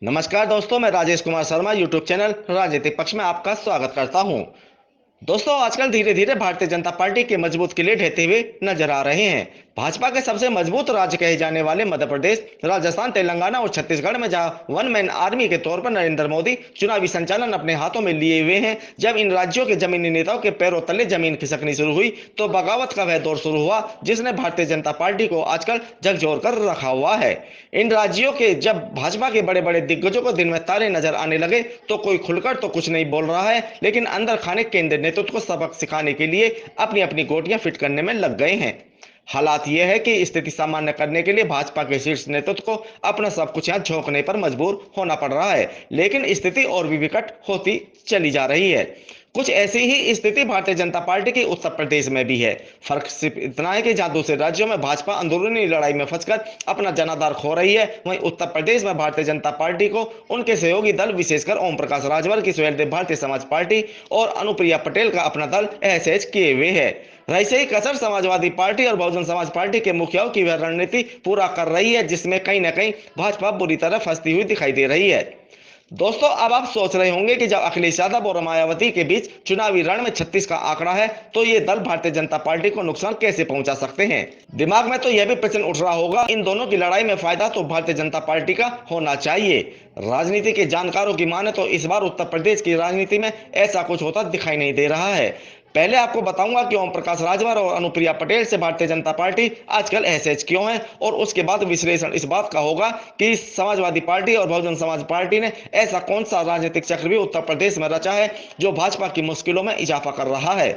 नमस्कार दोस्तों, मैं राजेश कुमार शर्मा यूट्यूब चैनल राजनीतिक पक्ष में आपका स्वागत करता हूं। दोस्तों, आजकल धीरे धीरे भारतीय जनता पार्टी के मजबूत किले ढहते हुए नजर आ रहे हैं। भाजपा के सबसे मजबूत राज्य कहे जाने वाले मध्य प्रदेश, राजस्थान, तेलंगाना और छत्तीसगढ़ में जहां वन मैन आर्मी के तौर पर नरेंद्र मोदी चुनावी संचालन अपने हाथों में लिए हुए हैं, जब इन राज्यों के जमीनी नेताओं के पैरों तले जमीन खिसकनी शुरू हुई तो बगावत का वह दौर शुरू हुआ जिसने भारतीय जनता पार्टी को आजकल झकझोर कर रखा हुआ है। इन राज्यों के जब भाजपा के बड़े बड़े दिग्गजों को दिन में तारे नजर आने लगे तो कोई खुलकर तो कुछ नहीं बोल रहा है, लेकिन अंदर खाने केंद्र नेतृत्व को सबक सिखाने के लिए अपनी अपनी गोटियां फिट करने में लग गए हैं। हालात यह है कि स्थिति सामान्य करने के लिए भाजपा के शीर्ष नेतृत्व को अपना सब कुछ यहां झोंकने पर मजबूर होना पड़ रहा है, लेकिन स्थिति और भी विकट होती चली जा रही है। कुछ ऐसी ही स्थिति भारतीय जनता पार्टी की उत्तर प्रदेश में भी है। फर्क सिर्फ इतना है कि जहां दूसरे राज्यों में भाजपा अंदरूनी लड़ाई में फंसकर अपना जनाधार खो रही है, वहीं उत्तर प्रदेश में भारतीय जनता पार्टी को उनके सहयोगी दल, विशेषकर ओम प्रकाश राजभर की सुहेलदेव भारतीय समाज पार्टी और अनुप्रिया पटेल का अपना दल असहज किए हुए है। वैसे ही कसर समाजवादी पार्टी और बहुजन समाज पार्टी के मुखियाओं की वह रणनीति पूरा कर रही है, जिसमें कहीं ना कहीं भाजपा बुरी तरह फंसती हुई दिखाई दे रही है। दोस्तों, अब आप सोच रहे होंगे कि जब अखिलेश यादव और मायावती के बीच चुनावी रण में 36 का आंकड़ा है, तो ये दल भारतीय जनता पार्टी को नुकसान कैसे पहुंचा सकते हैं। दिमाग में तो यह भी प्रश्न उठ रहा होगा, इन दोनों की लड़ाई में फायदा तो भारतीय जनता पार्टी का होना चाहिए। राजनीति के जानकारों की माने तो इस बार उत्तर प्रदेश की राजनीति में ऐसा कुछ होता दिखाई नहीं दे रहा है। पहले आपको बताऊंगा कि ओम प्रकाश राजभर और अनुप्रिया पटेल से भारतीय जनता पार्टी आजकल असहज क्यों है, और उसके बाद विश्लेषण इस बात का होगा कि समाजवादी पार्टी और बहुजन समाज पार्टी ने ऐसा कौन सा राजनीतिक चक्रव्यूह उत्तर प्रदेश में रचा है जो भाजपा की मुश्किलों में इजाफा कर रहा है।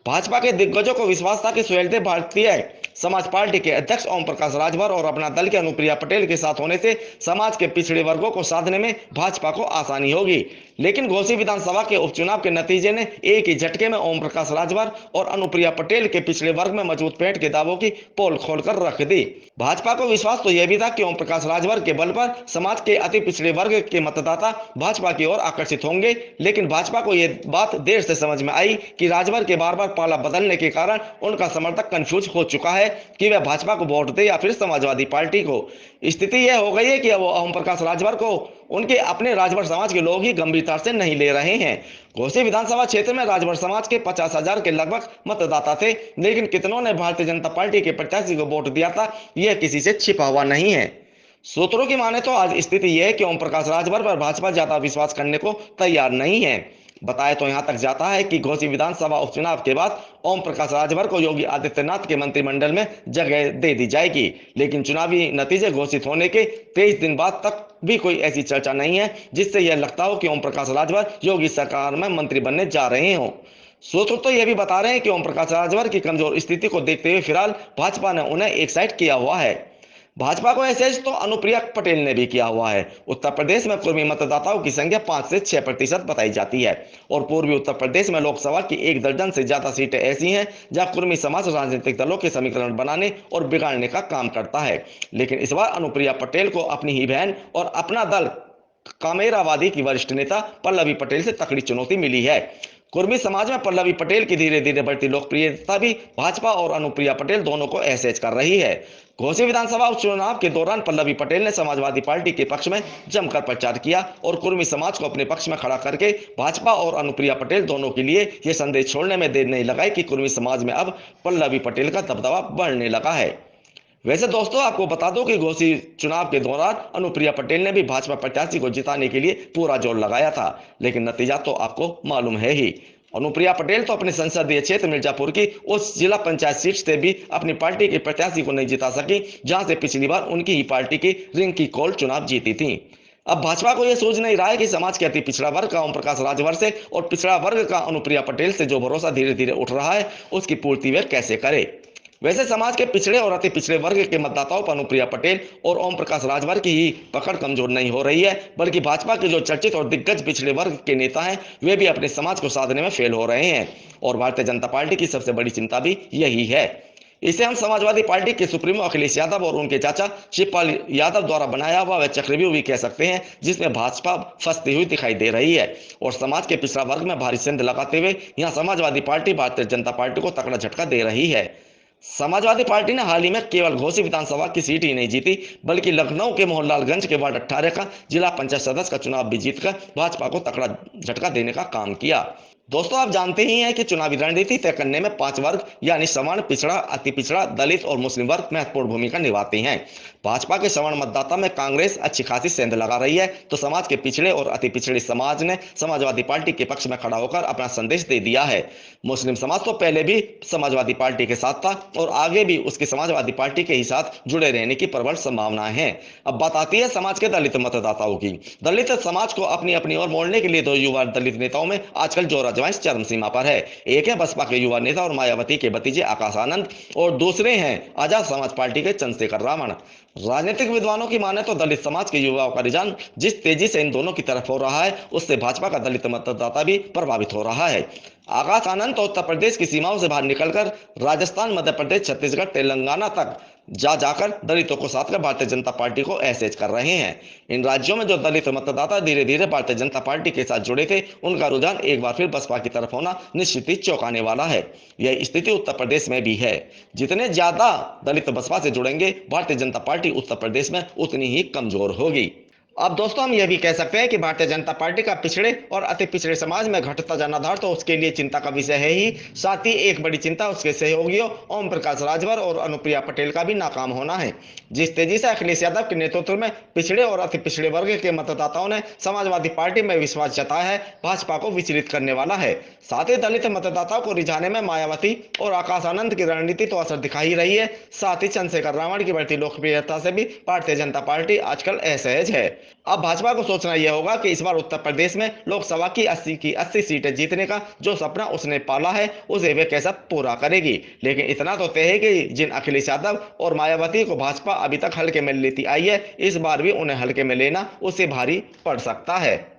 भाजपा के दिग्गजों को विश्वास था कि सुहेलदेव भारतीय समाज पार्टी के अध्यक्ष ओम प्रकाश राजभर और अपना दल के अनुप्रिया पटेल के साथ होने से समाज के पिछड़े वर्गों को साधने में भाजपा को आसानी होगी, लेकिन घोसी विधानसभा के उपचुनाव के नतीजे ने एक ही झटके में ओम प्रकाश राजभर और अनुप्रिया पटेल के पिछड़े वर्ग में मजबूत पेट के दावों की पोल खोलकर रख दी। भाजपा को विश्वास तो यह भी था कि ओम प्रकाश राजभर के बल पर समाज के अति पिछड़े वर्ग के मतदाता भाजपा की ओर आकर्षित होंगे, लेकिन भाजपा को यह बात देर से समझ में आई कि राजभर के बार बार पाला बदलने के कारण उनका समर्थक कंफ्यूज हो चुका है कि वह भाजपा को वोट दे या फिर समाजवादी पार्टी को। स्थिति यह हो गई है कि अब ओम प्रकाश राजभर को उनके अपने राजभर समाज के लोग ही गंभीरता से नहीं ले रहे हैं। घोसी विधानसभा क्षेत्र में राजभर समाज के 50,000 के लगभग मतदाता थे, लेकिन कितनों ने भारतीय जनता पार्टी के प्रत्याशी को वोट दिया था, यह किसी से छिपा हुआ नहीं है। सूत्रों की माने तो आज स्थिति यह है कि ओम प्रकाश राजभर पर भाजपा ज्यादा विश्वास करने को तैयार नहीं है। बताया तो यहां तक जाता है कि घोसी विधानसभा उपचुनाव के बाद ओम प्रकाश राजभर को योगी आदित्यनाथ के मंत्रिमंडल में जगह दे दी जाएगी, लेकिन चुनावी नतीजे घोषित होने के 23 दिन बाद तक भी कोई ऐसी चर्चा नहीं है जिससे यह लगता हो कि ओम प्रकाश राजभर योगी सरकार में मंत्री बनने जा रहे हों। सूत्र तो यह भी बता रहे हैं कि ओम प्रकाश राजभर की कमजोर स्थिति को देखते हुए फिलहाल भाजपा ने उन्हें एक साइड किया हुआ है। भाजपा को ऐसे तो अनुप्रिया पटेल ने भी किया हुआ है। उत्तर प्रदेश में कुर्मी मतदाताओं की संख्या 5 से 6% बताई जाती है, और पूर्वी उत्तर प्रदेश में लोकसभा की 1 दर्जन से ज्यादा सीटें ऐसी हैं जहां कुर्मी समाज राजनीतिक दलों के समीकरण बनाने और बिगाड़ने का काम करता है। लेकिन इस बार अनुप्रिया पटेल को अपनी ही बहन और अपना दल कामेरावादी की वरिष्ठ नेता पल्लवी पटेल से तकड़ी चुनौती मिली है। कुर्मी समाज में पल्लवी पटेल की धीरे धीरे बढ़ती लोकप्रियता भी भाजपा और अनुप्रिया पटेल दोनों को असहज कर रही है। घोसी विधानसभा उपचुनाव के दौरान पल्लवी पटेल ने समाजवादी पार्टी के पक्ष में जमकर प्रचार किया और कुर्मी समाज को अपने पक्ष में खड़ा करके भाजपा और अनुप्रिया पटेल दोनों के लिए यह संदेश छोड़ने में देर नहीं लगाई कि कुर्मी समाज में अब पल्लवी पटेल का दबदबा बढ़ने लगा है। वैसे दोस्तों, आपको बता दो कि घोसी चुनाव के दौरान अनुप्रिया पटेल ने भी भाजपा प्रत्याशी को जिताने के लिए पूरा जोर लगाया था, लेकिन नतीजा तो आपको मालूम है ही। अनुप्रिया पटेल तो अपने संसदीय क्षेत्र मिर्जापुर की उस जिला पंचायत सीट से भी अपनी पार्टी के प्रत्याशी को नहीं जिता सकी, जहां से पिछली बार उनकी ही पार्टी की रिंकी कौल चुनाव जीती थी। अब भाजपा को यह सोच नहीं रहा है कि समाज के अति पिछड़ा वर्ग का ओम प्रकाश राजभर से और पिछड़ा वर्ग का अनुप्रिया पटेल से जो भरोसा धीरे धीरे उठ रहा है, उसकी पूर्ति वे कैसे करे। वैसे समाज के पिछड़े और अति पिछड़े वर्ग के मतदाताओं पर अनुप्रिया पटेल और ओम प्रकाश राजभर की ही पकड़ कमजोर नहीं हो रही है, बल्कि भाजपा के जो चर्चित और दिग्गज पिछड़े वर्ग के नेता हैं, वे भी अपने समाज को साधने में फेल हो रहे हैं। और भारतीय जनता पार्टी की सबसे बड़ी चिंता भी यही है। इसे हम समाजवादी पार्टी के सुप्रीमो अखिलेश यादव और उनके चाचा शिवपाल यादव द्वारा बनाया हुआ वह चक्रव्यूह भी कह सकते हैं, जिसमें भाजपा फंसती हुई दिखाई दे रही है और समाज के पिछड़ा वर्ग में भारी सेंध लगाते हुए यहां समाजवादी पार्टी भारतीय जनता पार्टी को तगड़ा झटका दे रही है। समाजवादी पार्टी ने हाल ही में केवल घोसी विधानसभा की सीट ही नहीं जीती, बल्कि लखनऊ के मोहनलालगंज के वार्ड 18 का जिला पंचायत सदस्य का चुनाव भी जीतकर भाजपा को तगड़ा झटका देने का काम किया। दोस्तों, आप जानते ही हैं कि चुनावी रणनीति तय करने में 5 वर्ग यानी सवर्ण, पिछड़ा, अति पिछड़ा, दलित और मुस्लिम वर्ग महत्वपूर्ण भूमिका निभाते हैं। भाजपा के सवर्ण मतदाता में कांग्रेस अच्छी खासी सेंध लगा रही है, तो समाज के पिछड़े और अति पिछड़े समाज ने समाजवादी पार्टी के पक्ष में खड़ा होकर अपना संदेश दे दिया है। मुस्लिम समाज तो पहले भी समाजवादी पार्टी के साथ था और आगे भी उसकी समाजवादी पार्टी के ही साथ जुड़े रहने की प्रबल संभावनाएं हैं। अब बात आती है समाज के दलित मतदाताओं की। दलित समाज को अपनी अपनी ओर मोड़ने के लिए दो युवा दलित नेताओं में आजकल जोर आजमाइश चरम सीमा पर है। एक है बसपा के युवा नेता और मायावती के भतीजे आकाश आनंद, और दूसरे हैं आजाद समाज पार्टी के चंद्रशेखर रावण। राजनीतिक विद्वानों की माने तो दलित समाज के युवाओं का रुझान जिस तेजी से इन दोनों की तरफ हो रहा है, उससे भाजपा का दलित मतदाता भी प्रभावित हो रहा है। आकाश आनंद तो उत्तर प्रदेश की सीमाओं से बाहर निकलकर राजस्थान, मध्य प्रदेश, छत्तीसगढ़, तेलंगाना तक जाकर दलितों को साथ कर भारतीय जनता पार्टी को ऐसेज कर रहे हैं। इन राज्यों में जो दलित मतदाता धीरे धीरे भारतीय जनता पार्टी के साथ जुड़े थे, उनका रुझान एक बार फिर बसपा की तरफ होना निश्चित ही चौंकाने वाला है। यह स्थिति उत्तर प्रदेश में भी है। जितने ज्यादा दलित बसपा से जुड़ेंगे, भारतीय जनता पार्टी उत्तर प्रदेश में उतनी ही कमजोर होगी। अब दोस्तों, हम यह भी कह सकते हैं कि भारतीय जनता पार्टी का पिछड़े और अति पिछड़े समाज में घटता जनाधार तो उसके लिए चिंता का विषय है ही, साथ ही एक बड़ी चिंता उसके सहयोगियों ओम प्रकाश राजभर और अनुप्रिया पटेल का भी नाकाम होना है। जिस तेजी से अखिलेश यादव के नेतृत्व में पिछड़े और अति पिछड़े वर्ग के मतदाताओं ने समाजवादी पार्टी में विश्वास जताया है, भाजपा को विचलित करने वाला है। साथ ही दलित मतदाताओं को रिझाने में मायावती और आकाश आनंद की रणनीति तो असर दिखा ही रही है, साथ ही चंद्रशेखर रावण की बढ़ती लोकप्रियता से भी भारतीय जनता पार्टी आजकल असहज है। अब भाजपा को सोचना यह होगा कि इस बार उत्तर प्रदेश में लोकसभा की 80 सीटें जीतने का जो सपना उसने पाला है, उसे वे कैसे पूरा करेगी। लेकिन इतना तो तय है कि जिन अखिलेश यादव और मायावती को भाजपा अभी तक हल्के में लेती आई है, इस बार भी उन्हें हल्के में लेना उससे भारी पड़ सकता है।